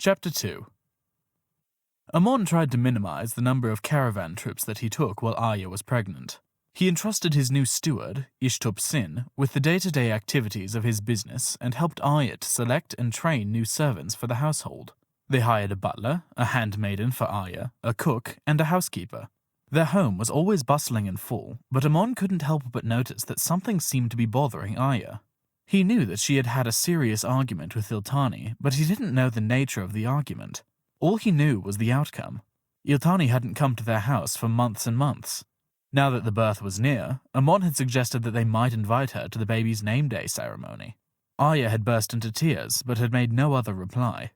Chapter 2. Ammon tried to minimize the number of caravan trips that he took while Arya was pregnant. He entrusted his new steward, Ishtub Sin, with the day-to-day activities of his business and helped Arya to select and train new servants for the household. They hired a butler, a handmaiden for Arya, a cook, and a housekeeper. Their home was always bustling and full, but Ammon couldn't help but notice that something seemed to be bothering Arya. He knew that she had had a serious argument with Iltani, but he didn't know the nature of the argument. All he knew was the outcome. Iltani hadn't come to their house for months and months. Now that the birth was near, Ammon had suggested that they might invite her to the baby's name day ceremony. Arya had burst into tears, but had made no other reply.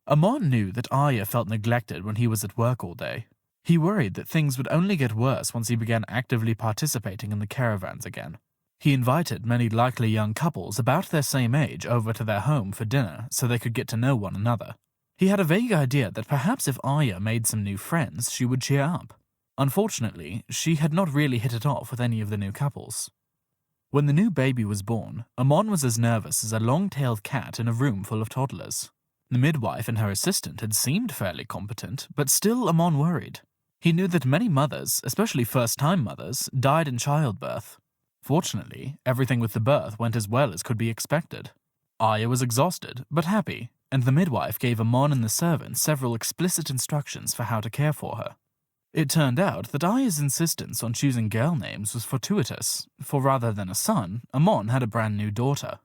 Ammon knew that Arya felt neglected when he was at work all day. He worried that things would only get worse once he began actively participating in the caravans again. He invited many likely young couples about their same age over to their home for dinner so they could get to know one another. He had a vague idea that perhaps if Arya made some new friends, she would cheer up. Unfortunately, she had not really hit it off with any of the new couples. When the new baby was born, Ammon was as nervous as a long-tailed cat in a room full of toddlers. The midwife and her assistant had seemed fairly competent, but still Ammon worried. He knew that many mothers, especially first-time mothers, died in childbirth. Fortunately, everything with the birth went as well as could be expected. Arya was exhausted, but happy, and the midwife gave Ammon and the servants several explicit instructions for how to care for her. It turned out that Arya's insistence on choosing girl names was fortuitous, for rather than a son, Ammon had a brand new daughter.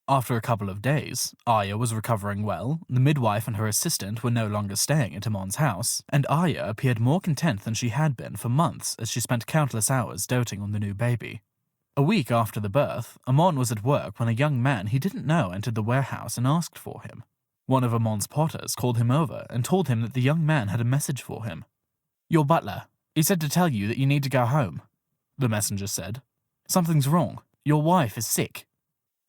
After a couple of days, Arya was recovering well, the midwife and her assistant were no longer staying at Ammon's house, and Arya appeared more content than she had been for months as she spent countless hours doting on the new baby. A week after the birth, Ammon was at work when a young man he didn't know entered the warehouse and asked for him. One of Ammon's potters called him over and told him that the young man had a message for him. "Your butler. He said to tell you that you need to go home," the messenger said. "Something's wrong. Your wife is sick."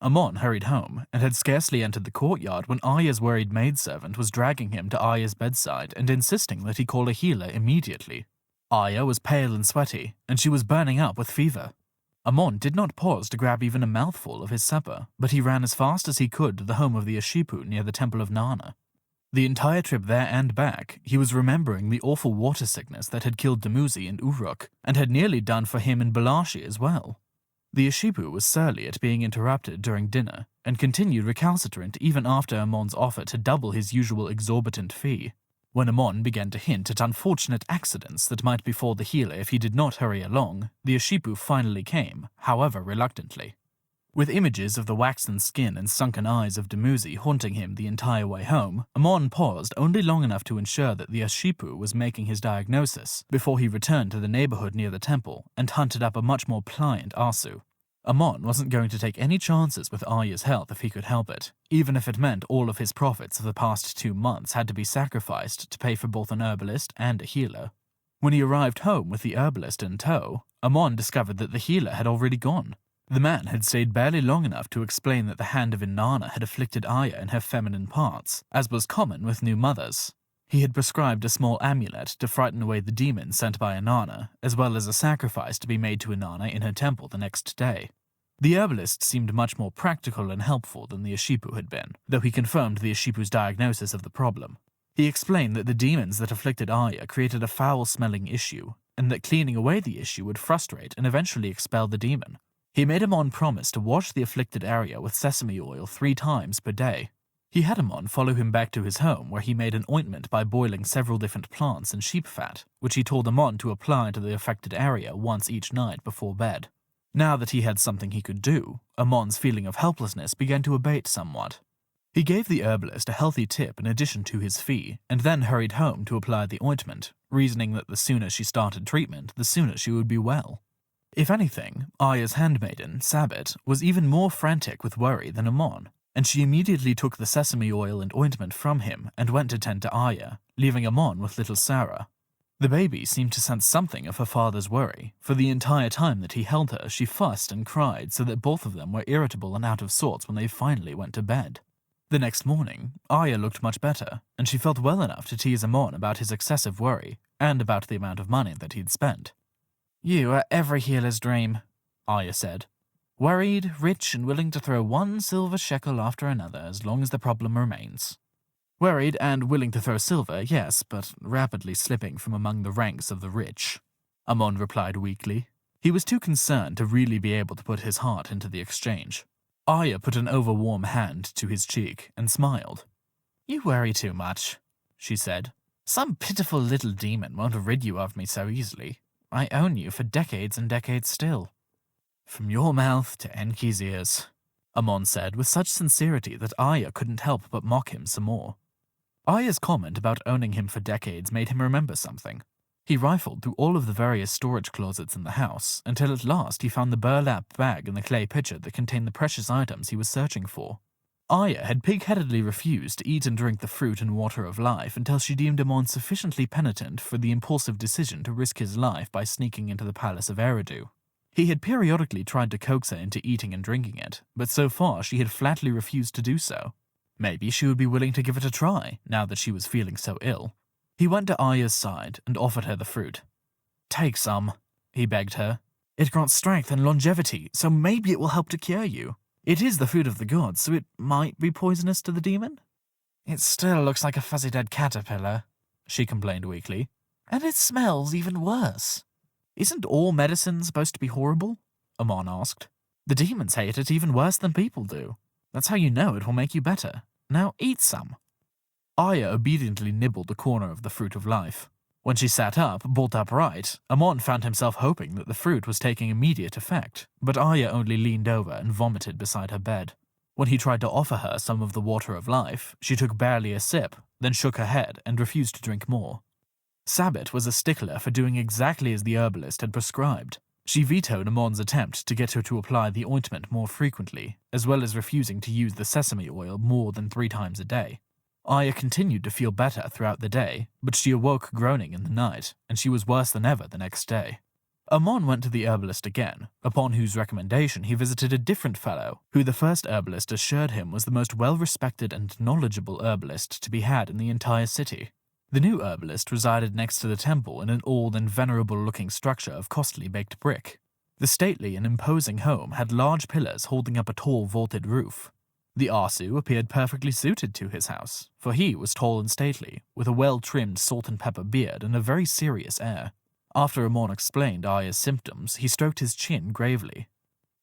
Ammon hurried home and had scarcely entered the courtyard when Arya's worried maidservant was dragging him to Arya's bedside and insisting that he call a healer immediately. Arya was pale and sweaty, and she was burning up with fever. Ammon did not pause to grab even a mouthful of his supper, but he ran as fast as he could to the home of the Ashipu near the Temple of Nana. The entire trip there and back, he was remembering the awful water sickness that had killed Dumuzi and Uruk, and had nearly done for him in Balashi as well. The Ashipu was surly at being interrupted during dinner, and continued recalcitrant even after Ammon's offer to double his usual exorbitant fee. When Ammon began to hint at unfortunate accidents that might befall the healer if he did not hurry along, the Ashipu finally came, however reluctantly. With images of the waxen skin and sunken eyes of Dumuzi haunting him the entire way home, Ammon paused only long enough to ensure that the Ashipu was making his diagnosis before he returned to the neighborhood near the temple and hunted up a much more pliant Asu. Ammon wasn't going to take any chances with Arya's health if he could help it, even if it meant all of his profits of the past 2 months had to be sacrificed to pay for both an herbalist and a healer. When he arrived home with the herbalist in tow, Ammon discovered that the healer had already gone. The man had stayed barely long enough to explain that the hand of Inanna had afflicted Arya in her feminine parts, as was common with new mothers. He had prescribed a small amulet to frighten away the demons sent by Inanna, as well as a sacrifice to be made to Inanna in her temple the next day. The herbalist seemed much more practical and helpful than the Ashipu had been, though he confirmed the Ashipu's diagnosis of the problem. He explained that the demons that afflicted Arya created a foul-smelling issue, and that cleaning away the issue would frustrate and eventually expel the demon. He made Ammon promise to wash the afflicted area with sesame oil 3 times per day. He had Ammon follow him back to his home, where he made an ointment by boiling several different plants and sheep fat, which he told Ammon to apply to the affected area once each night before bed. Now that he had something he could do, Ammon's feeling of helplessness began to abate somewhat. He gave the herbalist a healthy tip in addition to his fee, and then hurried home to apply the ointment, reasoning that the sooner she started treatment, the sooner she would be well. If anything, Arya's handmaiden, Sabit, was even more frantic with worry than Ammon, and she immediately took the sesame oil and ointment from him and went to tend to Arya, leaving Ammon with little Sarah. The baby seemed to sense something of her father's worry, for the entire time that he held her she fussed and cried so that both of them were irritable and out of sorts when they finally went to bed. The next morning, Arya looked much better, and she felt well enough to tease Ammon about his excessive worry, and about the amount of money that he'd spent. "You are every healer's dream," Arya said. "Worried, rich, and willing to throw 1 silver shekel after another as long as the problem remains." Worried and willing to throw silver, yes, but rapidly slipping from among the ranks of the rich. Ammon replied weakly. He was too concerned to really be able to put his heart into the exchange. Arya put an overwarm hand to his cheek and smiled. You worry too much, she said. Some pitiful little demon won't rid you of me so easily. I own you for decades and decades still. From your mouth to Enki's ears, Ammon said with such sincerity that Arya couldn't help but mock him some more. Arya's comment about owning him for decades made him remember something. He rifled through all of the various storage closets in the house until at last he found the burlap bag and the clay pitcher that contained the precious items he was searching for. Arya had pig-headedly refused to eat and drink the fruit and water of life until she deemed Ammon sufficiently penitent for the impulsive decision to risk his life by sneaking into the palace of Eridu. He had periodically tried to coax her into eating and drinking it, but so far she had flatly refused to do so. Maybe she would be willing to give it a try, now that she was feeling so ill. He went to Arya's side and offered her the fruit. Take some, he begged her. It grants strength and longevity, so maybe it will help to cure you. It is the food of the gods, so it might be poisonous to the demon. It still looks like a fuzzy dead caterpillar, she complained weakly. And it smells even worse. Isn't all medicine supposed to be horrible? Ammon asked. The demons hate it even worse than people do. That's how you know it will make you better. Now eat some. Arya obediently nibbled a corner of the fruit of life. When she sat up, bolt upright, Ammon found himself hoping that the fruit was taking immediate effect, but Arya only leaned over and vomited beside her bed. When he tried to offer her some of the water of life, she took barely a sip, then shook her head and refused to drink more. Sabbat was a stickler for doing exactly as the herbalist had prescribed. She vetoed Ammon's attempt to get her to apply the ointment more frequently, as well as refusing to use the sesame oil more than 3 times a day. Arya continued to feel better throughout the day, but she awoke groaning in the night, and she was worse than ever the next day. Ammon went to the herbalist again, upon whose recommendation he visited a different fellow, who the first herbalist assured him was the most well-respected and knowledgeable herbalist to be had in the entire city. The new herbalist resided next to the temple in an old and venerable-looking structure of costly baked brick. The stately and imposing home had large pillars holding up a tall vaulted roof. The Arsu appeared perfectly suited to his house, for he was tall and stately, with a well-trimmed salt-and-pepper beard and a very serious air. After Ammon explained Arya's symptoms, he stroked his chin gravely.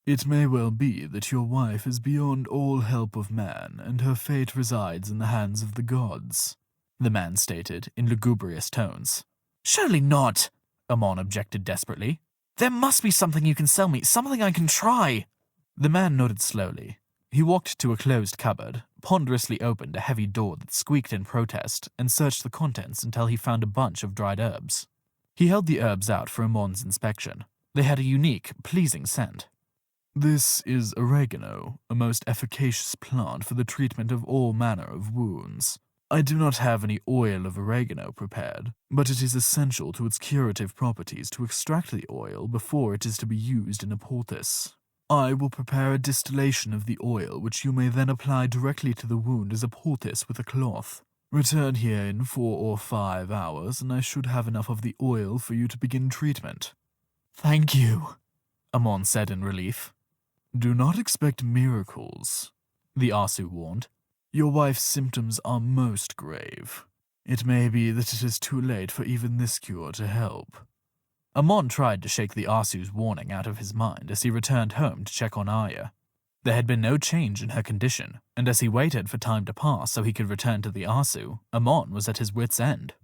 It may well be that your wife is beyond all help of man, and her fate resides in the hands of the gods, the man stated in lugubrious tones. Surely not, Ammon objected desperately. There must be something you can sell me, something I can try. The man nodded slowly. He walked to a closed cupboard, ponderously opened a heavy door that squeaked in protest, and searched the contents until he found a bunch of dried herbs. He held the herbs out for Ammon's inspection. They had a unique, pleasing scent. This is oregano, a most efficacious plant for the treatment of all manner of wounds. I do not have any oil of oregano prepared, but it is essential to its curative properties to extract the oil before it is to be used in a poultice. I will prepare a distillation of the oil, which you may then apply directly to the wound as a poultice with a cloth. Return here in 4 or 5 hours, and I should have enough of the oil for you to begin treatment. Thank you, Ammon said in relief. Do not expect miracles, the Arsu warned. Your wife's symptoms are most grave. It may be that it is too late for even this cure to help. Ammon tried to shake the Arsu's warning out of his mind as he returned home to check on Arya. There had been no change in her condition, and as he waited for time to pass so he could return to the Arsu, Ammon was at his wit's end.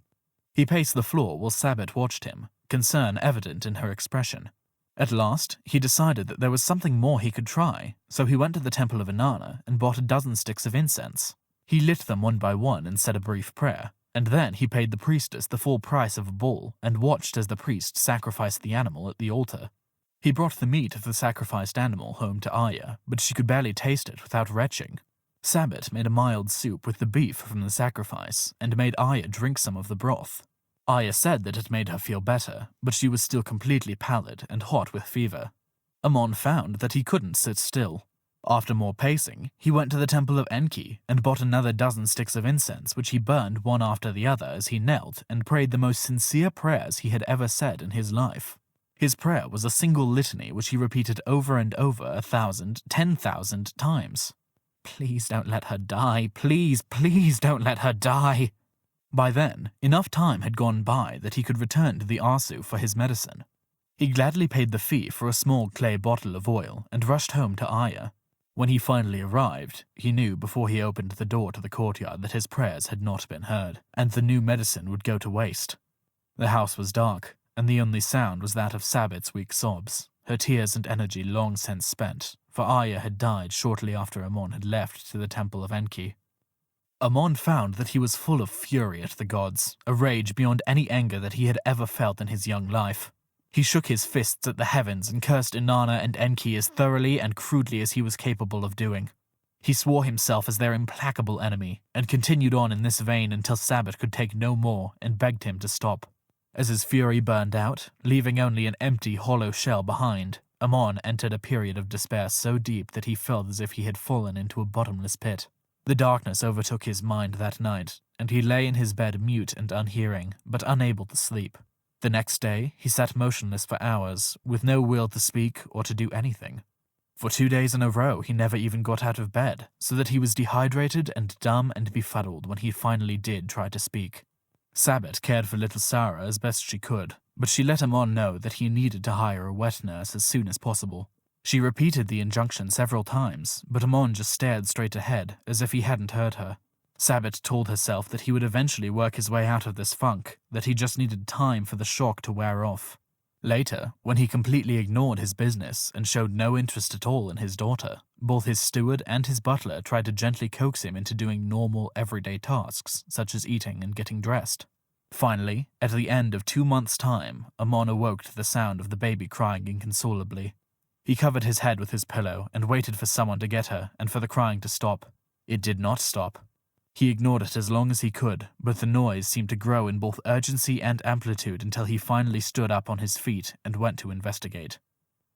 He paced the floor while Sabbat watched him, concern evident in her expression. At last, he decided that there was something more he could try, so he went to the temple of Inanna and bought a dozen sticks of incense. He lit them one by one and said a brief prayer, and then he paid the priestess the full price of a bull and watched as the priest sacrificed the animal at the altar. He brought the meat of the sacrificed animal home to Arya, but she could barely taste it without retching. Sabbat made a mild soup with the beef from the sacrifice and made Arya drink some of the broth. Arya said that it made her feel better, but she was still completely pallid and hot with fever. Ammon found that he couldn't sit still. After more pacing, he went to the temple of Enki and bought another dozen sticks of incense, which he burned one after the other as he knelt and prayed the most sincere prayers he had ever said in his life. His prayer was a single litany which he repeated over and over 1,000, 10,000 times. Please don't let her die. Please, please don't let her die. By then, enough time had gone by that he could return to the Arsu for his medicine. He gladly paid the fee for a small clay bottle of oil and rushed home to Aya. When he finally arrived, he knew before he opened the door to the courtyard that his prayers had not been heard, and the new medicine would go to waste. The house was dark, and the only sound was that of Sabit's weak sobs, her tears and energy long since spent, for Aya had died shortly after Ammon had left to the Temple of Enki. Ammon found that he was full of fury at the gods, a rage beyond any anger that he had ever felt in his young life. He shook his fists at the heavens and cursed Inanna and Enki as thoroughly and crudely as he was capable of doing. He swore himself as their implacable enemy, and continued on in this vein until Sabit could take no more and begged him to stop. As his fury burned out, leaving only an empty, hollow shell behind, Ammon entered a period of despair so deep that he felt as if he had fallen into a bottomless pit. The darkness overtook his mind that night, and he lay in his bed mute and unhearing, but unable to sleep. The next day, he sat motionless for hours, with no will to speak or to do anything. For 2 days in a row, he never even got out of bed, so that he was dehydrated and dumb and befuddled when he finally did try to speak. Sabit cared for little Sarah as best she could, but she let Ammon know that he needed to hire a wet nurse as soon as possible. She repeated the injunction several times, but Ammon just stared straight ahead, as if he hadn't heard her. Sabit told herself that he would eventually work his way out of this funk, that he just needed time for the shock to wear off. Later, when he completely ignored his business and showed no interest at all in his daughter, both his steward and his butler tried to gently coax him into doing normal, everyday tasks, such as eating and getting dressed. Finally, at the end of 2 months' time, Ammon awoke to the sound of the baby crying inconsolably. He covered his head with his pillow and waited for someone to get her and for the crying to stop. It did not stop. He ignored it as long as he could, but the noise seemed to grow in both urgency and amplitude until he finally stood up on his feet and went to investigate.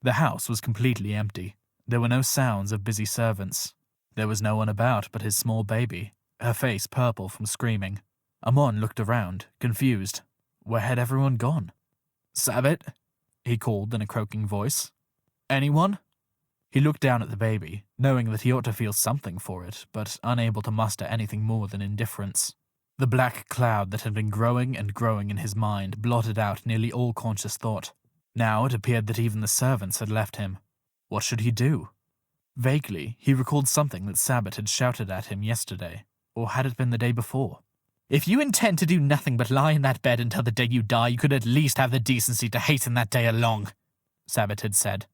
The house was completely empty. There were no sounds of busy servants. There was no one about but his small baby, her face purple from screaming. Ammon looked around, confused. Where had everyone gone? "Sabit?" he called in a croaking voice. "Anyone?" He looked down at the baby, knowing that he ought to feel something for it, but unable to muster anything more than indifference. The black cloud that had been growing and growing in his mind blotted out nearly all conscious thought. Now it appeared that even the servants had left him. What should he do? Vaguely, he recalled something that Sabit had shouted at him yesterday, or had it been the day before? "If you intend to do nothing but lie in that bed until the day you die, you could at least have the decency to hasten that day along," Sabit had said.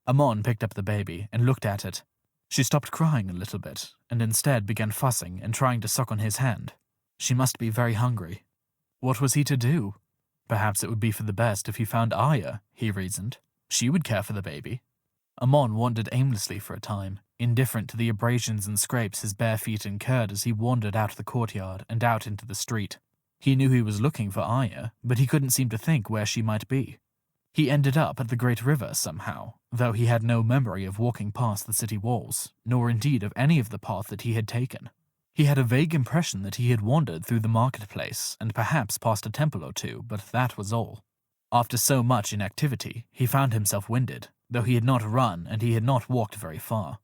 Ammon picked up the baby and looked at it. She stopped crying a little bit, and instead began fussing and trying to suck on his hand. She must be very hungry. What was he to do? Perhaps it would be for the best if he found Aya, he reasoned. She would care for the baby. Ammon wandered aimlessly for a time, indifferent to the abrasions and scrapes his bare feet incurred as he wandered out the courtyard and out into the street. He knew he was looking for Aya, but he couldn't seem to think where she might be. He ended up at the great river somehow, though he had no memory of walking past the city walls, nor indeed of any of the path that he had taken. He had a vague impression that he had wandered through the marketplace and perhaps past a temple or two, but that was all. After so much inactivity, he found himself winded, though he had not run and he had not walked very far.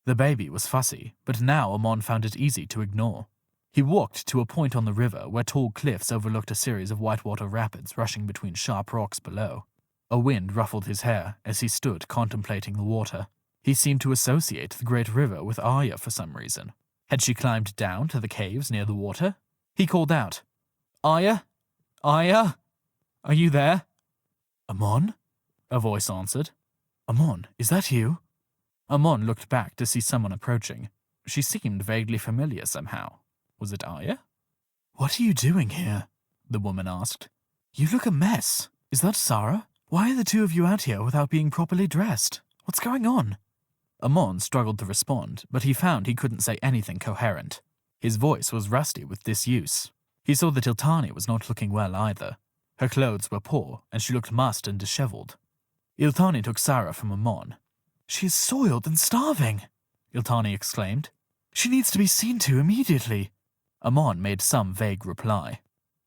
The baby was fussy, but now Ammon found it easy to ignore. He walked to a point on the river where tall cliffs overlooked a series of whitewater rapids rushing between sharp rocks below. A wind ruffled his hair as he stood contemplating the water. He seemed to associate the great river with Aya for some reason. Had she climbed down to the caves near the water? He called out, "Aya? Aya? Are you there?" "Ammon?" a voice answered. "Ammon, is that you?" Ammon looked back to see someone approaching. She seemed vaguely familiar somehow. Was it Aya? "What are you doing here?" the woman asked. "You look a mess. Is that Sarah? Why are the two of you out here without being properly dressed? What's going on?" Ammon struggled to respond, but he found he couldn't say anything coherent. His voice was rusty with disuse. He saw that Iltani was not looking well either. Her clothes were poor, and she looked mussed and disheveled. Iltani took Sarah from Ammon. "She is soiled and starving," Iltani exclaimed. "She needs to be seen to immediately." Ammon made some vague reply.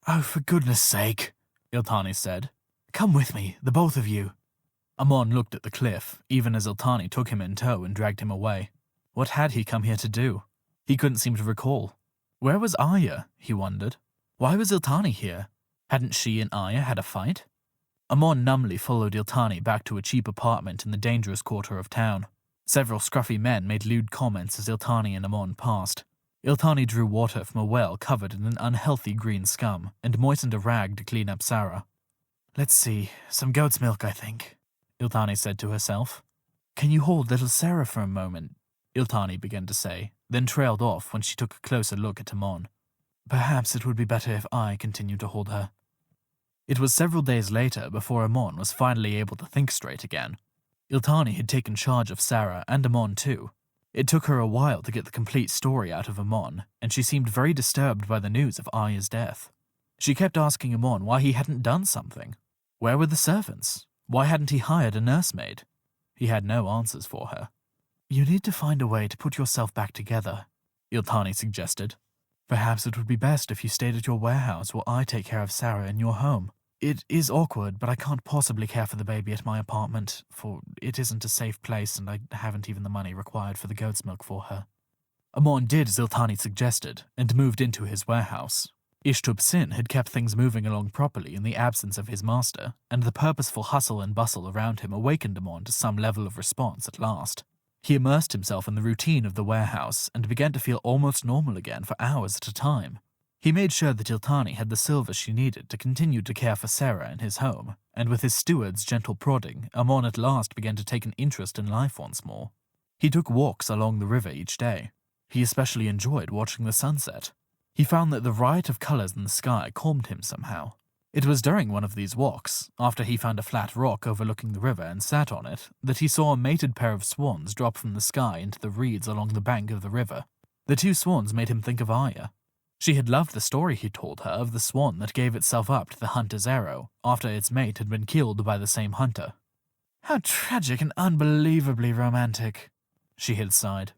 "Oh, for goodness sake," Iltani said. "Come with me, the both of you." Ammon looked at the cliff, even as Iltani took him in tow and dragged him away. What had he come here to do? He couldn't seem to recall. Where was Arya, he wondered. Why was Iltani here? Hadn't she and Arya had a fight? Ammon numbly followed Iltani back to a cheap apartment in the dangerous quarter of town. Several scruffy men made lewd comments as Iltani and Ammon passed. Iltani drew water from a well covered in an unhealthy green scum and moistened a rag to clean up Sarah. Let's see, some goat's milk, I think, Iltani said to herself. Can you hold little Sarah for a moment? Iltani began to say, then trailed off when she took a closer look at Ammon. Perhaps it would be better if I continued to hold her. It was several days later before Ammon was finally able to think straight again. Iltani had taken charge of Sarah and Ammon too. It took her a while to get the complete story out of Ammon, and she seemed very disturbed by the news of Arya's death. She kept asking Ammon why he hadn't done something. Where were the servants? Why hadn't he hired a nursemaid? He had no answers for her. You need to find a way to put yourself back together, Iltani suggested. Perhaps it would be best if you stayed at your warehouse while I take care of Sarah in your home. It is awkward, but I can't possibly care for the baby at my apartment, for it isn't a safe place and I haven't even the money required for the goat's milk for her. Ammon did as Iltani suggested, and moved into his warehouse. Ishtub-Sin had kept things moving along properly in the absence of his master, and the purposeful hustle and bustle around him awakened Ammon to some level of response at last. He immersed himself in the routine of the warehouse and began to feel almost normal again for hours at a time. He made sure that Iltani had the silver she needed to continue to care for Sarah in his home, and with his steward's gentle prodding, Ammon at last began to take an interest in life once more. He took walks along the river each day. He especially enjoyed watching the sunset. He found that the riot of colors in the sky calmed him somehow. It was during one of these walks, after he found a flat rock overlooking the river and sat on it, that he saw a mated pair of swans drop from the sky into the reeds along the bank of the river. The two swans made him think of Arya. She had loved the story he told her of the swan that gave itself up to the hunter's arrow after its mate had been killed by the same hunter. How tragic and unbelievably romantic, she had sighed.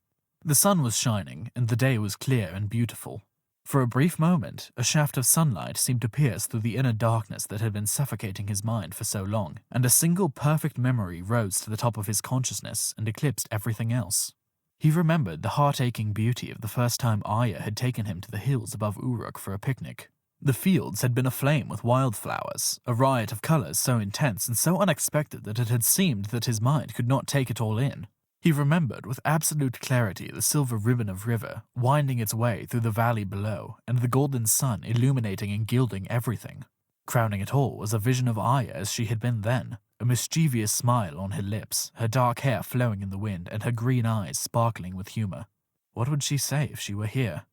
The sun was shining, and the day was clear and beautiful. For a brief moment, a shaft of sunlight seemed to pierce through the inner darkness that had been suffocating his mind for so long, and a single perfect memory rose to the top of his consciousness and eclipsed everything else. He remembered the heart-aching beauty of the first time Arya had taken him to the hills above Uruk for a picnic. The fields had been aflame with wildflowers, a riot of colors so intense and so unexpected that it had seemed that his mind could not take it all in. He remembered with absolute clarity the silver ribbon of river winding its way through the valley below, and the golden sun illuminating and gilding everything. Crowning it all was a vision of Arya as she had been then, a mischievous smile on her lips, her dark hair flowing in the wind, and her green eyes sparkling with humor. What would she say if she were here?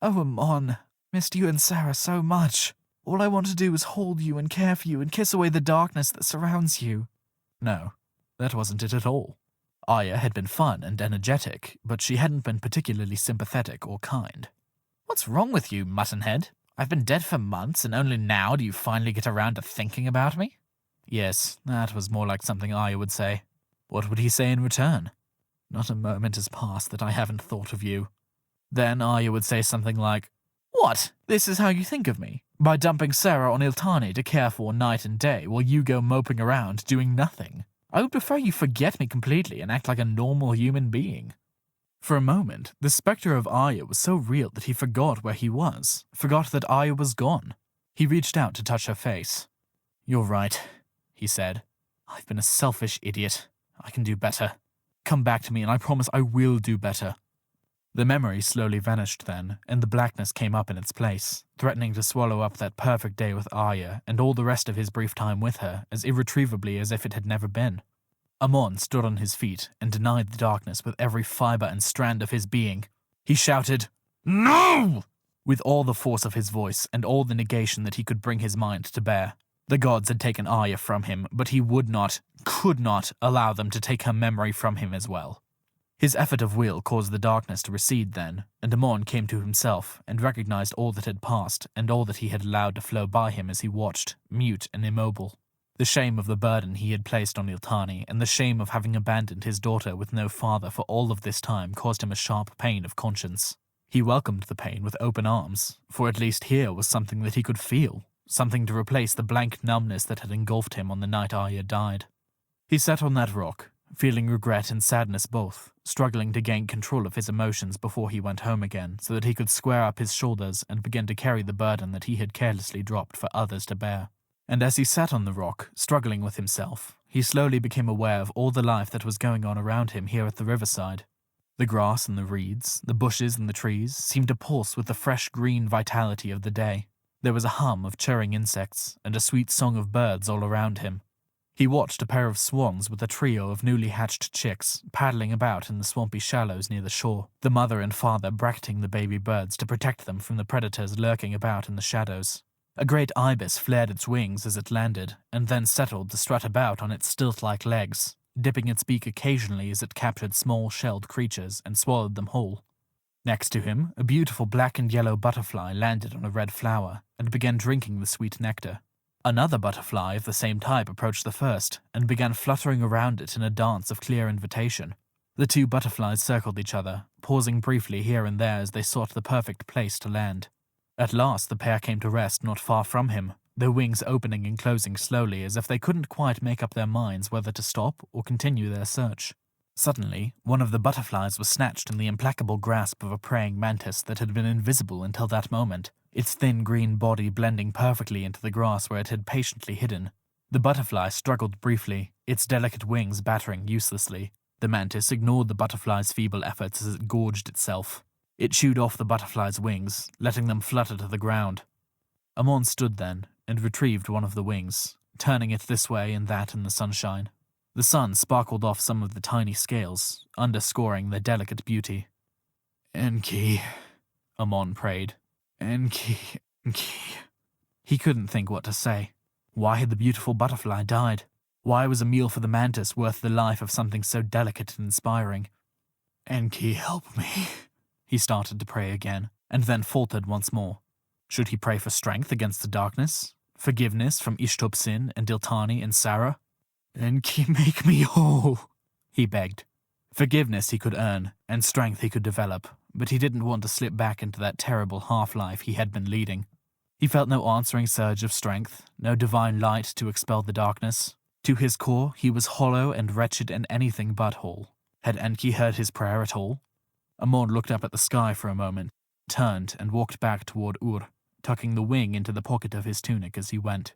Oh, Ammon, missed you and Sarah so much. All I want to do is hold you and care for you and kiss away the darkness that surrounds you. No, that wasn't it at all. Arya had been fun and energetic, but she hadn't been particularly sympathetic or kind. What's wrong with you, muttonhead? I've been dead for months, and only now do you finally get around to thinking about me? Yes, that was more like something Arya would say. What would he say in return? Not a moment has passed that I haven't thought of you. Then Arya would say something like, What? This is how you think of me? By dumping Sarah on Iltani to care for night and day while you go moping around doing nothing. I would prefer you forget me completely and act like a normal human being. For a moment, the spectre of Arya was so real that he forgot where he was, forgot that Arya was gone. He reached out to touch her face. You're right, he said. I've been a selfish idiot. I can do better. Come back to me and I promise I will do better. The memory slowly vanished then, and the blackness came up in its place, threatening to swallow up that perfect day with Arya and all the rest of his brief time with her as irretrievably as if it had never been. Ammon stood on his feet and denied the darkness with every fiber and strand of his being. He shouted, No! With all the force of his voice and all the negation that he could bring his mind to bear. The gods had taken Arya from him, but he would not, could not, allow them to take her memory from him as well. His effort of will caused the darkness to recede then, and Ammon came to himself and recognized all that had passed and all that he had allowed to flow by him as he watched, mute and immobile. The shame of the burden he had placed on Iltani and the shame of having abandoned his daughter with no father for all of this time caused him a sharp pain of conscience. He welcomed the pain with open arms, for at least here was something that he could feel, something to replace the blank numbness that had engulfed him on the night Arya died. He sat on that rock, feeling regret and sadness both, struggling to gain control of his emotions before he went home again so that he could square up his shoulders and begin to carry the burden that he had carelessly dropped for others to bear. And as he sat on the rock, struggling with himself, he slowly became aware of all the life that was going on around him here at the riverside. The grass and the reeds, the bushes and the trees seemed to pulse with the fresh green vitality of the day. There was a hum of chirring insects and a sweet song of birds all around him. He watched a pair of swans with a trio of newly hatched chicks paddling about in the swampy shallows near the shore, the mother and father bracketing the baby birds to protect them from the predators lurking about in the shadows. A great ibis flared its wings as it landed, and then settled to strut about on its stilt-like legs, dipping its beak occasionally as it captured small shelled creatures and swallowed them whole. Next to him, a beautiful black and yellow butterfly landed on a red flower and began drinking the sweet nectar. Another butterfly of the same type approached the first and began fluttering around it in a dance of clear invitation. The two butterflies circled each other, pausing briefly here and there as they sought the perfect place to land. At last the pair came to rest not far from him, their wings opening and closing slowly as if they couldn't quite make up their minds whether to stop or continue their search. Suddenly, one of the butterflies was snatched in the implacable grasp of a praying mantis that had been invisible until that moment, its thin green body blending perfectly into the grass where it had patiently hidden. The butterfly struggled briefly, its delicate wings battering uselessly. The mantis ignored the butterfly's feeble efforts as it gorged itself. It chewed off the butterfly's wings, letting them flutter to the ground. Ammon stood then and retrieved one of the wings, turning it this way and that in the sunshine. The sun sparkled off some of the tiny scales, underscoring their delicate beauty. "Enki," Ammon prayed. "Enki, Enki." He couldn't think what to say. Why had the beautiful butterfly died? Why was a meal for the mantis worth the life of something so delicate and inspiring? "Enki, help me." He started to pray again, and then faltered once more. Should he pray for strength against the darkness? Forgiveness from Ishtop-Sin and Diltani and Sarah? "Enki, make me whole," he begged. Forgiveness he could earn, and strength he could develop, but he didn't want to slip back into that terrible half-life he had been leading. He felt no answering surge of strength, no divine light to expel the darkness. To his core, he was hollow and wretched and anything but whole. Had Enki heard his prayer at all? Ammon looked up at the sky for a moment, turned and walked back toward Ur, tucking the wing into the pocket of his tunic as he went.